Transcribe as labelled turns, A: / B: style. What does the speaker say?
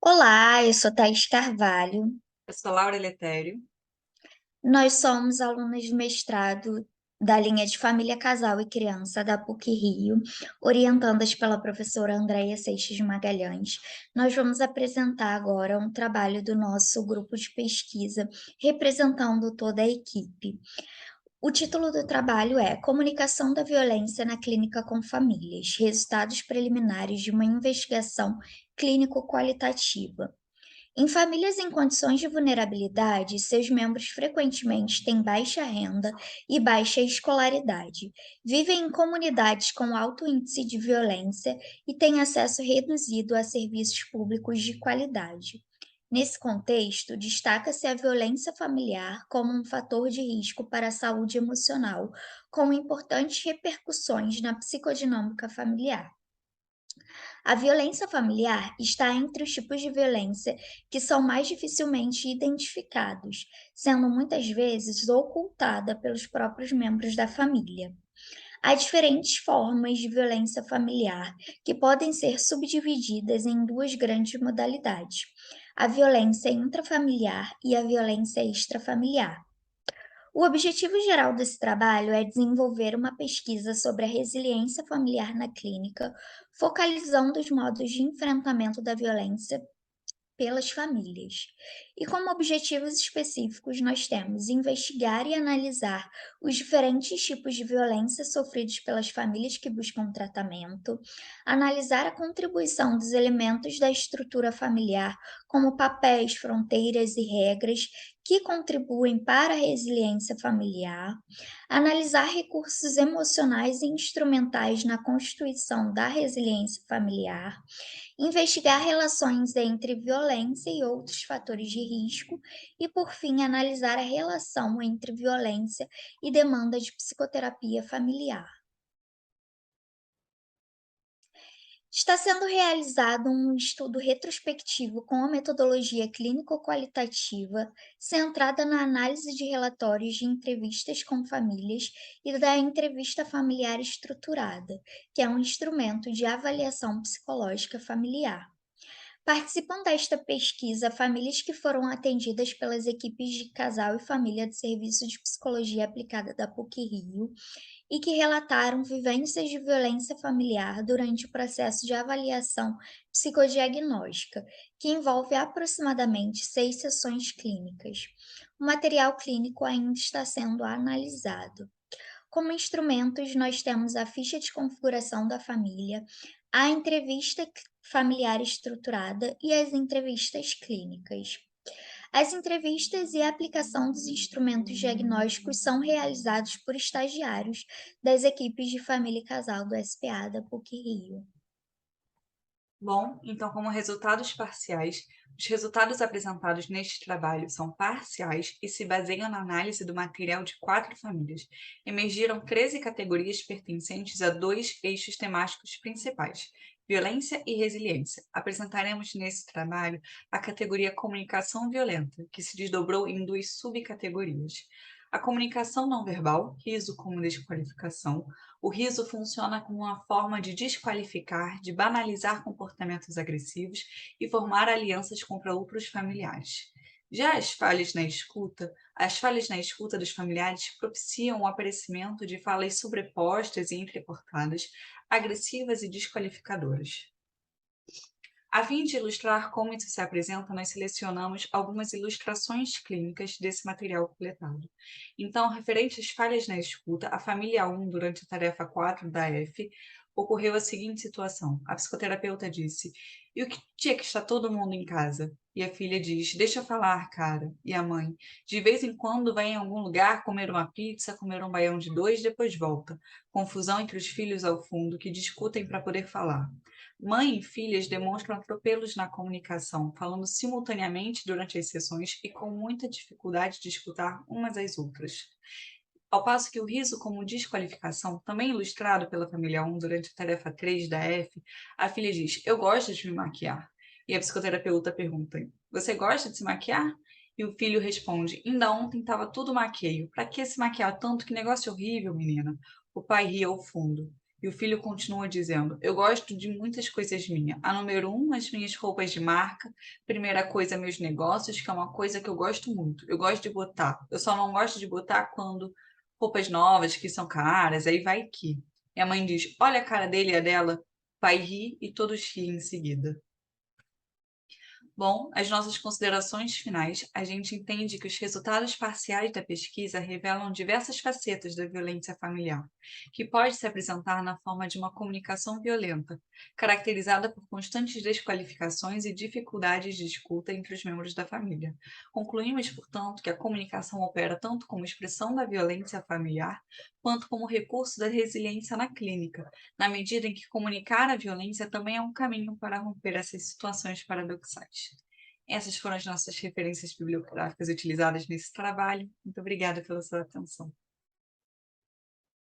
A: Olá, eu sou Thaís Carvalho.
B: Eu sou Laura Eletério.
A: Nós somos alunas de mestrado da linha de Família, Casal e Criança da PUC-Rio, orientandas pela professora Andréia Seixas Magalhães. Nós vamos apresentar agora um trabalho do nosso grupo de pesquisa, representando toda a equipe. O título do trabalho é Comunicação da Violência na Clínica com Famílias, resultados preliminares de uma investigação clínico-qualitativa. Em famílias em condições de vulnerabilidade, seus membros frequentemente têm baixa renda e baixa escolaridade, vivem em comunidades com alto índice de violência e têm acesso reduzido a serviços públicos de qualidade. Nesse contexto, destaca-se a violência familiar como um fator de risco para a saúde emocional, com importantes repercussões na psicodinâmica familiar. A violência familiar está entre os tipos de violência que são mais dificilmente identificados, sendo muitas vezes ocultada pelos próprios membros da família. Há diferentes formas de violência familiar que podem ser subdivididas em duas grandes modalidades: a violência intrafamiliar e a violência extrafamiliar. O objetivo geral desse trabalho é desenvolver uma pesquisa sobre a resiliência familiar na clínica, focalizando os modos de enfrentamento da violência pelas famílias. E como objetivos específicos, nós temos investigar e analisar os diferentes tipos de violência sofridos pelas famílias que buscam tratamento, analisar a contribuição dos elementos da estrutura familiar, como papéis, fronteiras e regras, que contribuem para a resiliência familiar, analisar recursos emocionais e instrumentais na constituição da resiliência familiar, investigar relações entre violência e outros fatores de risco e, por fim, analisar a relação entre violência e demanda de psicoterapia familiar. Está sendo realizado um estudo retrospectivo com a metodologia clínico-qualitativa, centrada na análise de relatórios de entrevistas com famílias e da entrevista familiar estruturada, que é um instrumento de avaliação psicológica familiar. Participam desta pesquisa famílias que foram atendidas pelas equipes de casal e família do Serviço de Psicologia Aplicada da PUC-Rio e que relataram vivências de violência familiar durante o processo de avaliação psicodiagnóstica, que envolve aproximadamente 6 sessões clínicas. O material clínico ainda está sendo analisado. Como instrumentos, nós temos a ficha de configuração da família, a entrevista familiar estruturada e as entrevistas clínicas. As entrevistas e a aplicação dos instrumentos diagnósticos são realizados por estagiários das equipes de família e casal do SPA da PUC-Rio.
B: Bom, então, como resultados parciais, os resultados apresentados neste trabalho são parciais e se baseiam na análise do material de 4 famílias. Emergiram 13 categorias pertencentes a 2 eixos temáticos principais: violência e resiliência. Apresentaremos nesse trabalho a categoria comunicação violenta, que se desdobrou em 2 subcategorias. A comunicação não verbal, riso como desqualificação. O riso funciona como uma forma de desqualificar, de banalizar comportamentos agressivos e formar alianças contra outros familiares. Já as falhas na escuta dos familiares propiciam o aparecimento de falas sobrepostas e entrecortadas, agressivas e desqualificadoras. A fim de ilustrar como isso se apresenta, nós selecionamos algumas ilustrações clínicas desse material coletado. Então, referente às falhas na escuta, a família 1, durante a tarefa 4 da F, ocorreu a seguinte situação. A psicoterapeuta disse: "E o que dia que está todo mundo em casa?" E a filha diz: "Deixa eu falar, cara." E a mãe: "De vez em quando vai em algum lugar comer uma pizza, comer um baião de dois, depois volta." Confusão entre os filhos ao fundo, que discutem para poder falar. Mãe e filhas demonstram atropelos na comunicação, falando simultaneamente durante as sessões e com muita dificuldade de escutar umas às outras. Ao passo que o riso como desqualificação, também ilustrado pela família 1 durante a tarefa 3 da F, a filha diz: "Eu gosto de me maquiar." E a psicoterapeuta pergunta: "Você gosta de se maquiar?" E o filho responde: "Ainda ontem estava tudo maqueio. Pra que se maquiar tanto? Que negócio horrível, menina." O pai ri ao fundo. E o filho continua dizendo: eu gosto de muitas coisas minhas. A número um, as minhas roupas de marca. Primeira coisa, meus negócios, que é uma coisa que eu gosto muito. Eu gosto de botar. Eu só não gosto de botar quando roupas novas que são caras, aí vai que. E a mãe diz: olha a cara dele e a dela. Pai ri e todos riem em seguida. Bom, as nossas considerações finais, a gente entende que os resultados parciais da pesquisa revelam diversas facetas da violência familiar, que pode se apresentar na forma de uma comunicação violenta, caracterizada por constantes desqualificações e dificuldades de escuta entre os membros da família. Concluímos, portanto, que a comunicação opera tanto como expressão da violência familiar, quanto como recurso da resiliência na clínica, na medida em que comunicar a violência também é um caminho para romper essas situações paradoxais. Essas foram as nossas referências bibliográficas utilizadas nesse trabalho. Muito obrigada pela sua atenção.